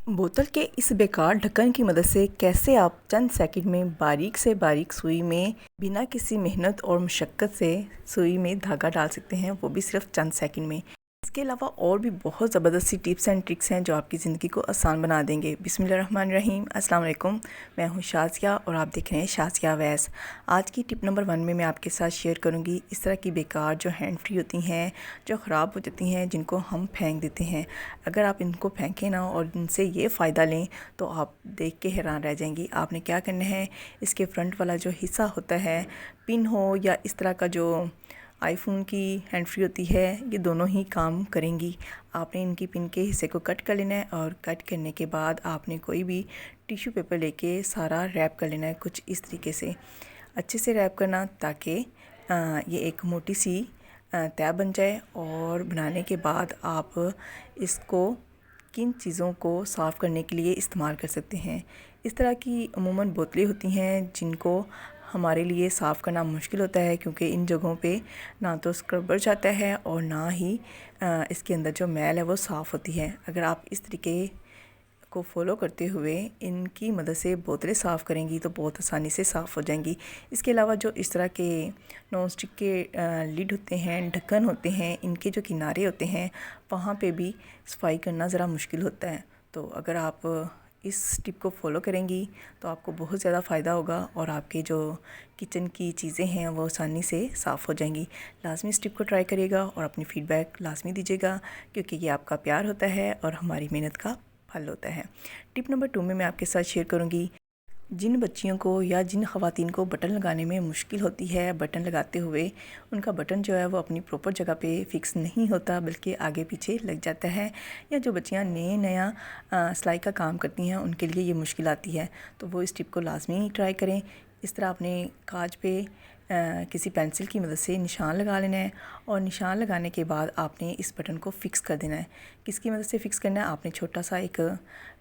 बोतल के इस बेकार ढक्कन की मदद से कैसे आप चंद सेकंड में बारीक से बारीक सुई में बिना किसी मेहनत और मुशक्क़त से सुई में धागा डाल सकते हैं, वो भी सिर्फ चंद सेकंड में। इसके अलावा और भी बहुत ज़बरदस्त सी टिप्स एंड ट्रिक्स हैं जो आपकी ज़िंदगी को आसान बना देंगे। बिस्मिल्लाहिर्रहमानिर्रहीम, अस्सलाम वालेकुम। मैं हूँ शाज़िया और आप देख रहे हैं शाज़िया वैस। आज की टिप नंबर 1 में मैं आपके साथ शेयर करूँगी इस तरह की बेकार जो हैंड फ्री होती हैं, जो ख़राब हो जाती हैं, जिनको हम फेंक देते हैं। अगर आप इनको फेंकें ना और इनसे ये फ़ायदा लें तो आप देख के हैरान रह जाएंगी। आपने क्या करना है, इसके फ्रंट वाला जो हिस्सा होता है, पिन हो या इस तरह का जो आईफोन की हैंड फ्री होती है, ये दोनों ही काम करेंगी। आपने इनकी पिन के हिस्से को कट कर लेना है और कट करने के बाद आपने कोई भी टिश्यू पेपर लेके सारा रैप कर लेना है। कुछ इस तरीके से अच्छे से रैप करना ताकि ये एक मोटी सी तह बन जाए। और बनाने के बाद आप इसको किन चीज़ों को साफ़ करने के लिए इस्तेमाल कर सकते हैं। इस तरह की अमूमन बोतलें होती हैं जिनको हमारे लिए साफ़ करना मुश्किल होता है, क्योंकि इन जगहों पे ना तो स्क्रबर जाता है और ना ही इसके अंदर जो मैल है वो साफ़ होती है। अगर आप इस तरीके को फॉलो करते हुए इनकी मदद से बोतलें साफ़ करेंगी तो बहुत आसानी से साफ़ हो जाएंगी। इसके अलावा जो इस तरह के नॉन स्टिक के लिड होते हैं, ढक्कन होते हैं, इनके जो किनारे होते हैं वहाँ पे भी सफाई करना ज़रा मुश्किल होता है। तो अगर आप इस टिप को फॉलो करेंगी तो आपको बहुत ज़्यादा फ़ायदा होगा और आपके जो किचन की चीज़ें हैं वो आसानी से साफ़ हो जाएंगी। लाजमी इस टिप को ट्राई करिएगा और अपनी फ़ीडबैक लाजमी दीजिएगा, क्योंकि ये आपका प्यार होता है और हमारी मेहनत का फल होता है। टिप नंबर 2 में मैं आपके साथ शेयर करूँगी, जिन बच्चियों को या जिन ख़वातीन को बटन लगाने में मुश्किल होती है, बटन लगाते हुए उनका बटन जो है वो अपनी प्रॉपर जगह पे फ़िक्स नहीं होता बल्कि आगे पीछे लग जाता है, या जो बच्चियाँ नया सिलाई का काम करती हैं उनके लिए ये मुश्किल आती है, तो वो इस टिप को लाजमी ट्राई करें। इस तरह अपने काज पे किसी पेंसिल की मदद से निशान लगा लेना है और निशान लगाने के बाद आपने इस बटन को फ़िक्स कर देना है। किसकी मदद से फ़िक्स करना है, आपने छोटा सा एक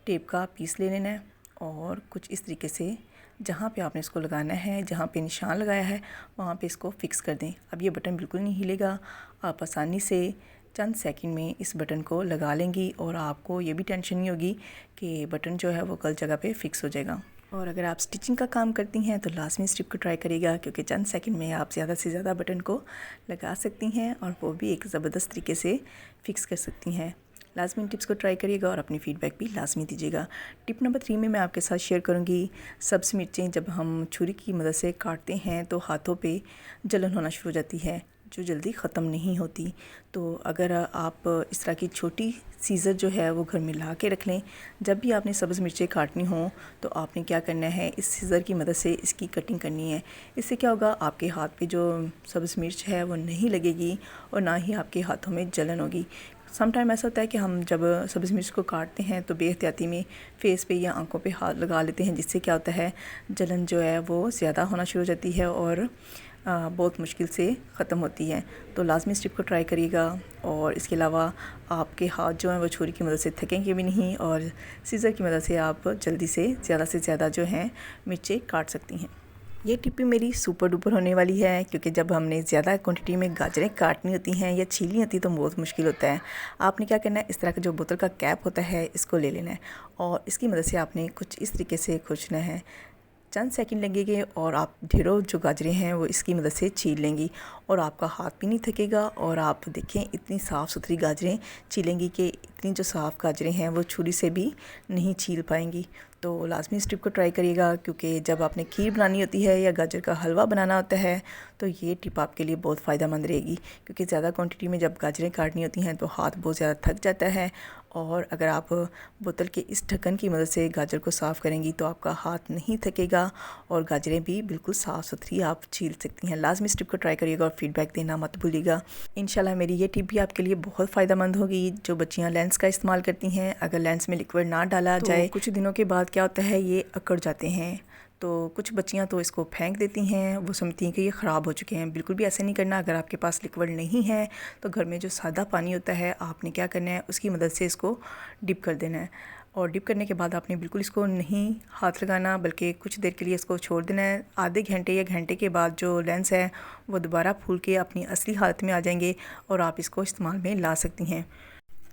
टेप का पीस ले लेना है और कुछ इस तरीके से जहाँ पे आपने इसको लगाना है, जहाँ पे निशान लगाया है वहाँ पे इसको फ़िक्स कर दें। अब ये बटन बिल्कुल नहीं हिलेगा, आप आसानी से चंद सेकंड में इस बटन को लगा लेंगी और आपको ये भी टेंशन नहीं होगी कि बटन जो है वो गलत जगह पे फ़िक्स हो जाएगा। और अगर आप स्टिचिंग का काम करती हैं तो लाजमी इस टिप को ट्राई करिएगा, क्योंकि चंद सेकंड में आप ज़्यादा से ज़्यादा बटन को लगा सकती हैं और वो भी एक ज़बरदस्त तरीके से फ़िक्स कर सकती हैं। लाजमी टिप्स को ट्राई करिएगा और अपनी फ़ीडबैक भी लाजमी दीजिएगा। टिप नंबर 3 में मैं आपके साथ शेयर करूंगी, सब्ज़ मिर्चें जब हम छुरी की मदद से काटते हैं तो हाथों पे जलन होना शुरू हो जाती है जो जल्दी ख़त्म नहीं होती। तो अगर आप इस तरह की छोटी सीज़र जो है वो घर में ला के रख लें, जब भी आपने सब्ज़ मिर्चें काटनी हो तो आपने क्या करना है, इस सीज़र की मदद से इसकी कटिंग करनी है। इससे क्या होगा, आपके हाथ पे जो सब्ज़ मिर्च है वो नहीं लगेगी और ना ही आपके हाथों में जलन होगी। सम टाइम ऐसा होता है कि हम जब सब्ज़ मिर्च को काटते हैं तो बेहतियाती में फेस पे या आंखों पे हाथ लगा लेते हैं, जिससे क्या होता है, जलन जो है वो ज़्यादा होना शुरू हो जाती है और बहुत मुश्किल से ख़त्म होती है। तो लाजमी इस टिप को ट्राई करिएगा। और इसके अलावा आपके हाथ जो हैं वो छुरी की मदद से थकेंगे भी नहीं और सीज़र की मदद से आप जल्दी से ज़्यादा जो हैं मिर्चें काट सकती हैं। ये टिप भी मेरी सुपर डुपर होने वाली है, क्योंकि जब हमने ज़्यादा क्वांटिटी में गाजरें काटनी होती हैं या छीलनी होती है तो बहुत मुश्किल होता है। आपने क्या करना है, इस तरह का जो बोतल का कैप होता है इसको ले लेना है और इसकी मदद से आपने कुछ इस तरीके से खुरचना है। चंद सेकंड लगेंगे और आप ढेरों जो गाजरें हैं वो इसकी मदद से छील लेंगी और आपका हाथ भी नहीं थकेगा। और आप देखें, इतनी साफ़ सुथरी गाजरें छीलेंगी कि इतनी जो साफ़ गाजरें हैं वो छुरी से भी नहीं छील पाएंगी। तो लाजमी इस टिप को ट्राई करिएगा, क्योंकि जब आपने खीर बनानी होती है या गाजर का हलवा बनाना होता है तो ये टिप आपके लिए बहुत फ़ायदेमंद रहेगी, क्योंकि ज़्यादा क्वांटिटी में जब गाजरें काटनी होती हैं तो हाथ बहुत ज़्यादा थक जाता है। और अगर आप बोतल के इस ढक्कन की मदद से गाजर को साफ़ करेंगी तो आपका हाथ नहीं थकेगा और गाजरें भी बिल्कुल साफ़ सुथरी आप छील सकती हैं। लाजमी इस टिप को ट्राई करिएगा और फीडबैक देना मत भूलिएगा। इंशाल्लाह मेरी ये टिप भी आपके लिए बहुत फ़ायदेमंद होगी। जो बच्चियाँ लेंस का इस्तेमाल करती हैं, अगर लेंस में लिक्विड ना डाला जाए तो कुछ दिनों के बाद क्या होता है, ये अकड़ जाते हैं। तो कुछ बच्चियां तो इसको फेंक देती हैं, वो समझती हैं कि ये ख़राब हो चुके हैं। बिल्कुल भी ऐसे नहीं करना। अगर आपके पास लिक्विड नहीं है तो घर में जो सादा पानी होता है आपने क्या करना है, उसकी मदद से इसको डिप कर देना है और डिप करने के बाद आपने बिल्कुल इसको नहीं हाथ लगाना, बल्कि कुछ देर के लिए इसको छोड़ देना है। आधे घंटे या घंटे के बाद जो लेंस है वो दोबारा फूल के अपनी असली हालत में आ जाएंगे और आप इसको इस्तेमाल में ला सकती हैं।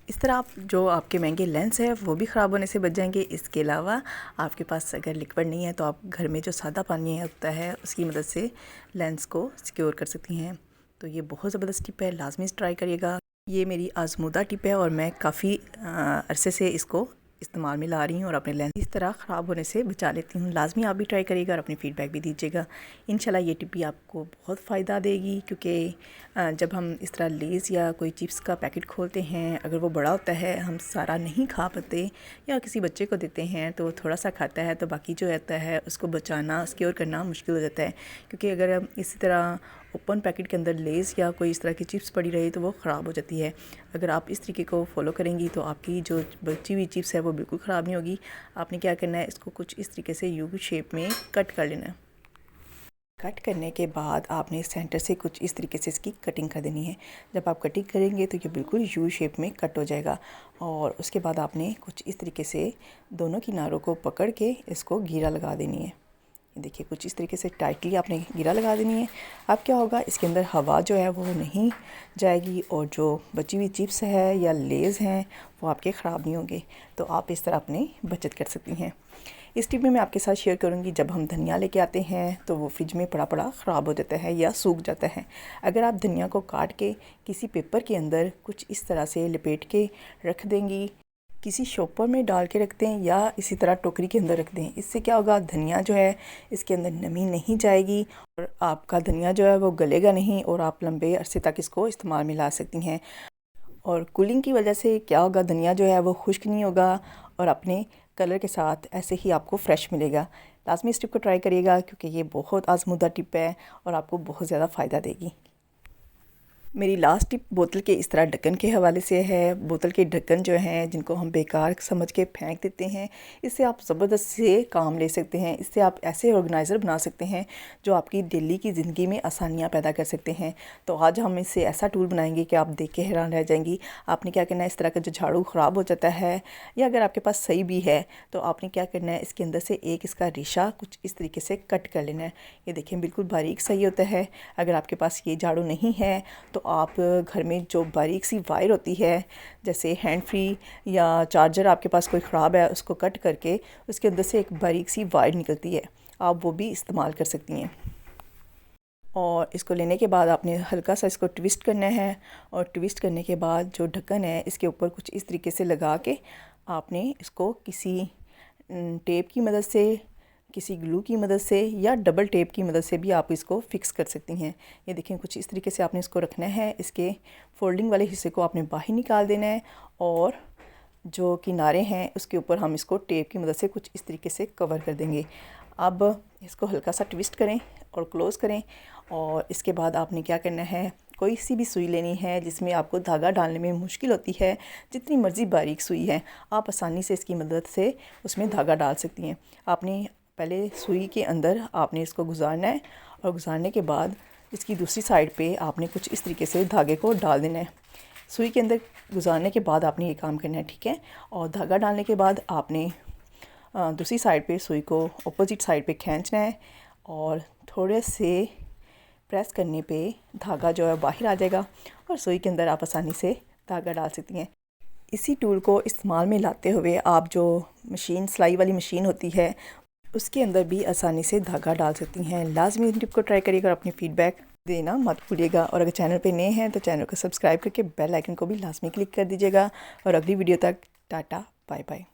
इस तरह आप जो आपके महंगे लेंस है वो भी ख़राब होने से बच जाएंगे। इसके अलावा आपके पास अगर लिक्विड नहीं है तो आप घर में जो सादा पानी होता है उसकी मदद से लेंस को सिक्योर कर सकती हैं। तो ये बहुत ज़बरदस्त टिप है, लाजमी ट्राई करिएगा। ये मेरी आजमूदा टिप है और मैं काफ़ी अरसे से इसको इस्तेमाल में ला रही हूँ और अपने लेंस इस तरह ख़राब होने से बचा लेती हूँ। लाजमी आप भी ट्राई करिएगा और अपनी फ़ीडबैक भी दीजिएगा। इंशाल्लाह ये टिप भी आपको बहुत फ़ायदा देगी, क्योंकि जब हम इस तरह लेज़ या कोई चिप्स का पैकेट खोलते हैं, अगर वो बड़ा होता है, हम सारा नहीं खा पाते या किसी बच्चे को देते हैं तो वो थोड़ा सा खाता है, तो बाकी जो रहता है उसको बचाना, सिक्योर करना मुश्किल हो जाता है। क्योंकि अगर इसी तरह ओपन पैकेट के अंदर लेज़ या कोई इस तरह की चिप्स पड़ी रही तो वो ख़राब हो जाती है। अगर आप इस तरीके को फॉलो करेंगी तो आपकी जो बची हुई चिप्स है वो बिल्कुल ख़राब नहीं होगी। आपने क्या करना है, इसको कुछ इस तरीके से यू शेप में कट कर लेना है। कट करने के बाद आपने सेंटर से कुछ इस तरीके से इसकी कटिंग कर देनी है। जब आप कटिंग करेंगे तो ये बिल्कुल यू शेप में कट हो जाएगा। और उसके बाद आपने कुछ इस तरीके से दोनों किनारों को पकड़ के इसको घेरा लगा देनी है। देखिए कुछ इस तरीके से टाइटली आपने घेरा लगा देनी है। अब क्या होगा, इसके अंदर हवा जो है वो नहीं जाएगी और जो बची हुई चिप्स है या लेज़ हैं वो आपके ख़राब नहीं होंगे। तो आप इस तरह अपनी बचत कर सकती हैं। इस टिप में मैं आपके साथ शेयर करूंगी, जब हम धनिया लेके आते हैं तो वो फ्रिज में पड़ा पड़ा ख़राब हो जाता है या सूख जाता है। अगर आप धनिया को काट के किसी पेपर के अंदर कुछ इस तरह से लपेट के रख देंगी, किसी शॉपर में डाल के रख दें या इसी तरह टोकरी के अंदर रख दें, इससे क्या होगा, धनिया जो है इसके अंदर नमी नहीं जाएगी और आपका धनिया जो है वो गलेगा नहीं और आप लंबे अरसे तक इसको इस्तेमाल में ला सकती हैं। और कूलिंग की वजह से क्या होगा, धनिया जो है वो खुश्क नहीं होगा और अपने कलर के साथ ऐसे ही आपको फ्रेश मिलेगा। लाजमी इस टिप को ट्राई करिएगा, क्योंकि ये बहुत आजमूदा टिप है और आपको बहुत ज़्यादा फ़ायदा देगी। मेरी लास्ट टिप बोतल के इस तरह ढक्कन के हवाले से है। बोतल के ढक्कन जो हैं जिनको हम बेकार समझ के फेंक देते हैं, इससे आप ज़बरदस्त से काम ले सकते हैं। इससे आप ऐसे ऑर्गेनाइज़र बना सकते हैं जो आपकी डेली की ज़िंदगी में आसानियाँ पैदा कर सकते हैं। तो आज हम इससे ऐसा टूल बनाएंगे कि आप देख के हैरान रह जाएंगी। आपने क्या करना है, इस तरह का जो झाड़ू ख़राब हो जाता है या अगर आपके पास सही भी है तो आपने क्या करना है, इसके अंदर से एक इसका रेशा कुछ इस तरीके से कट कर लेना है। ये देखें बिल्कुल बारीक सही होता है। अगर आपके पास ये झाड़ू नहीं है तो आप घर में जो बारीक सी वायर होती है, जैसे हैंड फ्री या चार्जर आपके पास कोई ख़राब है, उसको कट करके उसके अंदर से एक बारीक सी वायर निकलती है, आप वो भी इस्तेमाल कर सकती हैं। और इसको लेने के बाद आपने हल्का सा इसको ट्विस्ट करना है और ट्विस्ट करने के बाद जो ढक्कन है इसके ऊपर कुछ इस तरीके से लगा के आपने इसको किसी टेप की मदद से, किसी ग्लू की मदद से या डबल टेप की मदद से भी आप इसको फ़िक्स कर सकती हैं। ये देखें कुछ इस तरीके से आपने इसको रखना है। इसके फोल्डिंग वाले हिस्से को आपने बाहर निकाल देना है और जो किनारे हैं उसके ऊपर हम इसको टेप की मदद से कुछ इस तरीके से कवर कर देंगे। अब इसको हल्का सा ट्विस्ट करें और क्लोज़ करें और इसके बाद आपने क्या करना है, कोई सी भी सुई लेनी है जिसमें आपको धागा डालने में मुश्किल होती है। जितनी मर्ज़ी बारीक सुई है आप आसानी से इसकी मदद से उसमें धागा डाल सकती हैं। आपने पहले सुई के अंदर आपने इसको गुजारना है और गुजारने के बाद इसकी दूसरी साइड पे आपने कुछ इस तरीके से धागे को डाल देना है। सुई के अंदर गुजारने के बाद आपने ये काम करना है, ठीक है। और धागा डालने के बाद आपने दूसरी साइड पे सुई को अपोजिट साइड पे खींचना है और थोड़े से प्रेस करने पे धागा जो है बाहर आ जाएगा और सुई के अंदर आप आसानी से धागा डाल सकती हैं। इसी टूल को इस्तेमाल में लाते हुए आप जो मशीन, सिलाई वाली मशीन होती है, उसके अंदर भी आसानी से धागा डाल सकती हैं। लाजमी टिप को ट्राई करिएगा और अपनी फ़ीडबैक देना मत भूलिएगा। और अगर चैनल पे नए हैं तो चैनल को सब्सक्राइब करके बेल आइकन को भी लाजमी क्लिक कर दीजिएगा। और अगली वीडियो तक टाटा बाय बाय।